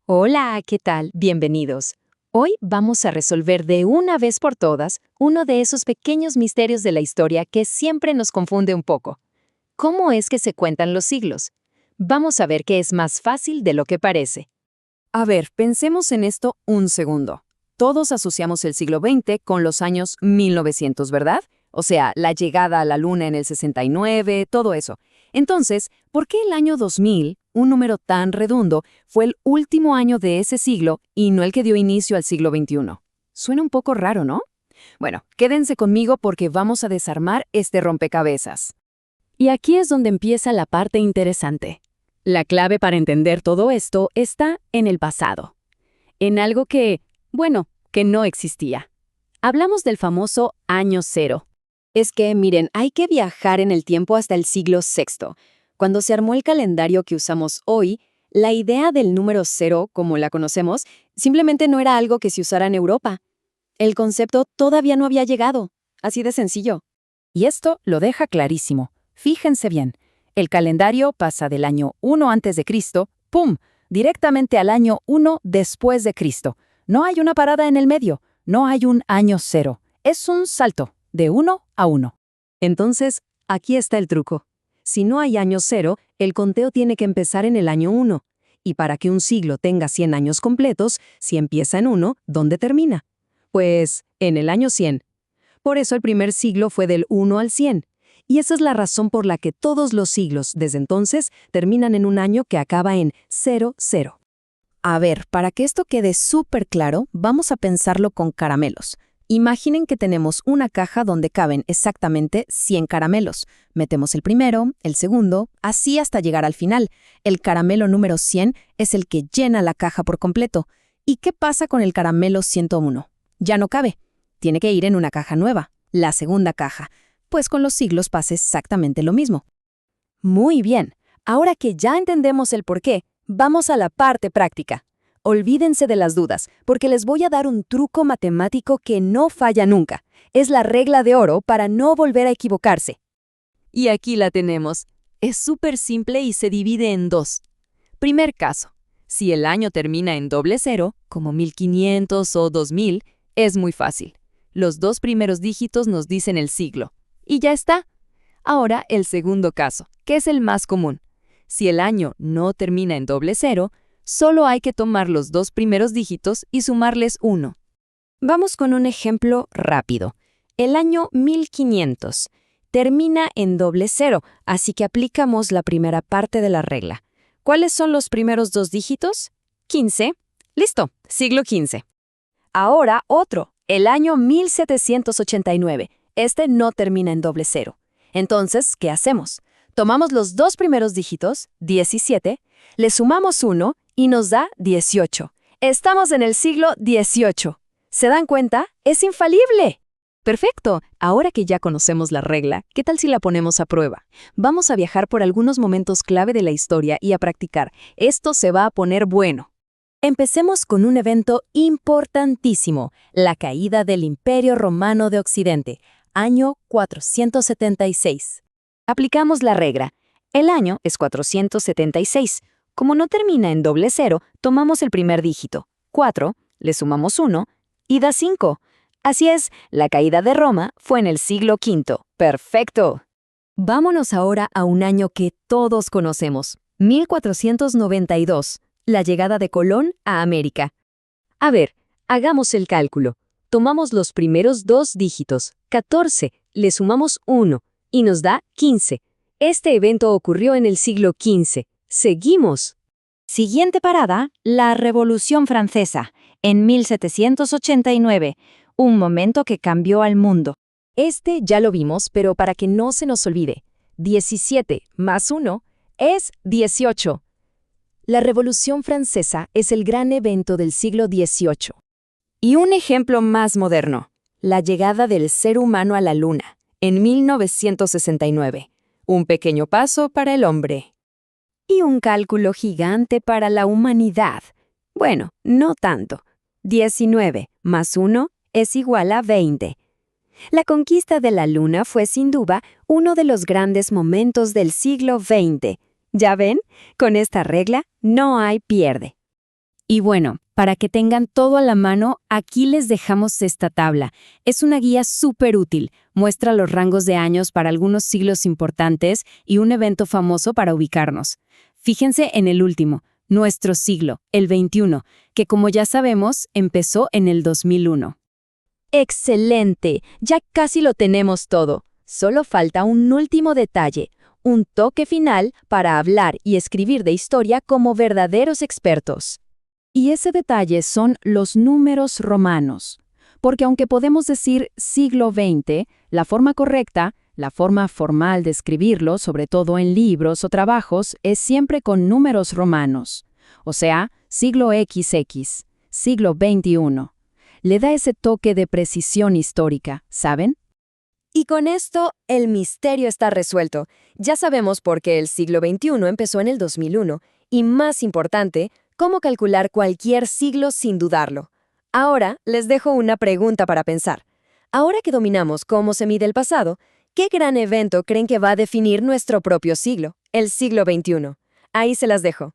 Hola, ¿qué tal? Bienvenidos. Hoy vamos a resolver de una vez por todas uno de esos pequeños misterios de la historia que siempre nos confunde un poco. ¿Cómo es que se cuentan los siglos? Vamos a ver que es más fácil de lo que parece. A ver, pensemos en esto un segundo. Todos asociamos el siglo XX con los años 1900, ¿verdad? O sea, la llegada a la Luna en el 69, todo eso. Entonces, ¿por qué el año 2000, un número tan redondo, fue el último año de ese siglo y no el que dio inicio al siglo XXI? Suena un poco raro, ¿no? Bueno, quédense conmigo porque vamos a desarmar este rompecabezas. Y aquí es donde empieza la parte interesante. La clave para entender todo esto está en el pasado, en algo que no existía. Hablamos del famoso año cero. Es que, miren, hay que viajar en el tiempo hasta el siglo VI. Cuando se armó el calendario que usamos hoy, la idea del número cero, como la conocemos, simplemente no era algo que se usara en Europa. El concepto todavía no había llegado. Así de sencillo. Y esto lo deja clarísimo. Fíjense bien, el calendario pasa del año 1 antes de Cristo, ¡pum!, directamente al año 1 después de Cristo. No hay una parada en el medio, no hay un año cero. Es un salto, de 1 a 1. Entonces, aquí está el truco. Si no hay año cero, el conteo tiene que empezar en el año 1. Y para que un siglo tenga 100 años completos, si empieza en 1, ¿dónde termina? Pues, en el año 100. Por eso el primer siglo fue del 1 al 100. Y esa es la razón por la que todos los siglos, desde entonces, terminan en un año que acaba en 00. A ver, para que esto quede súper claro, vamos a pensarlo con caramelos. Imaginen que tenemos una caja donde caben exactamente 100 caramelos. Metemos el primero, el segundo, así hasta llegar al final. El caramelo número 100 es el que llena la caja por completo. ¿Y qué pasa con el caramelo 101? Ya no cabe. Tiene que ir en una caja nueva, la segunda caja. Pues con los siglos pasa exactamente lo mismo. Muy bien. Ahora que ya entendemos el porqué, vamos a la parte práctica. Olvídense de las dudas, porque les voy a dar un truco matemático que no falla nunca. Es la regla de oro para no volver a equivocarse. Y aquí la tenemos. Es súper simple y se divide en dos. Primer caso. Si el año termina en doble cero, como 1500 o 2000, es muy fácil. Los dos primeros dígitos nos dicen el siglo. Y ya está. Ahora el segundo caso, que es el más común. Si el año no termina en doble cero, solo hay que tomar los dos primeros dígitos y sumarles 1. Vamos con un ejemplo rápido. El año 1500 termina en doble cero, así que aplicamos la primera parte de la regla. ¿Cuáles son los primeros dos dígitos? 15. Listo, siglo XV. Ahora otro, el año 1789. Este no termina en doble cero. Entonces, ¿qué hacemos? Tomamos los dos primeros dígitos, 17, le sumamos 1 y nos da 18. Estamos en el siglo XVIII. ¿Se dan cuenta? ¡Es infalible! Perfecto. Ahora que ya conocemos la regla, ¿qué tal si la ponemos a prueba? Vamos a viajar por algunos momentos clave de la historia y a practicar. Esto se va a poner bueno. Empecemos con un evento importantísimo, la caída del Imperio Romano de Occidente, año 476. Aplicamos la regla. El año es 476. Como no termina en doble cero, tomamos el primer dígito, 4, le sumamos 1 y da 5. Así es, la caída de Roma fue en el siglo V. ¡Perfecto! Vámonos ahora a un año que todos conocemos, 1492, la llegada de Colón a América. A ver, hagamos el cálculo. Tomamos los primeros dos dígitos, 14, le sumamos 1 y nos da 15. Este evento ocurrió en el siglo XV. Seguimos. Siguiente parada, la Revolución Francesa, en 1789, un momento que cambió al mundo. Este ya lo vimos, pero para que no se nos olvide, 17 más 1 es 18. La Revolución Francesa es el gran evento del siglo XVIII. Y un ejemplo más moderno, la llegada del ser humano a la Luna, en 1969. Un pequeño paso para el hombre. Y un cálculo gigante para la humanidad. Bueno, no tanto. 19 más 1 es igual a 20. La conquista de la Luna fue sin duda uno de los grandes momentos del siglo XX. ¿Ya ven? Con esta regla no hay pierde. Y bueno, para que tengan todo a la mano, aquí les dejamos esta tabla. Es una guía súper útil. Muestra los rangos de años para algunos siglos importantes y un evento famoso para ubicarnos. Fíjense en el último, nuestro siglo, el XXI, que como ya sabemos, empezó en el 2001. ¡Excelente! Ya casi lo tenemos todo. Solo falta un último detalle, un toque final para hablar y escribir de historia como verdaderos expertos. Y ese detalle son los números romanos. Porque aunque podemos decir siglo XX, la forma correcta, la forma formal de escribirlo, sobre todo en libros o trabajos, es siempre con números romanos. O sea, siglo XX, siglo XXI. Le da ese toque de precisión histórica, ¿saben? Y con esto, el misterio está resuelto. Ya sabemos por qué el siglo XXI empezó en el 2001, y más importante, cómo calcular cualquier siglo sin dudarlo. Ahora les dejo una pregunta para pensar. Ahora que dominamos cómo se mide el pasado, ¿qué gran evento creen que va a definir nuestro propio siglo, el siglo XXI? Ahí se las dejo.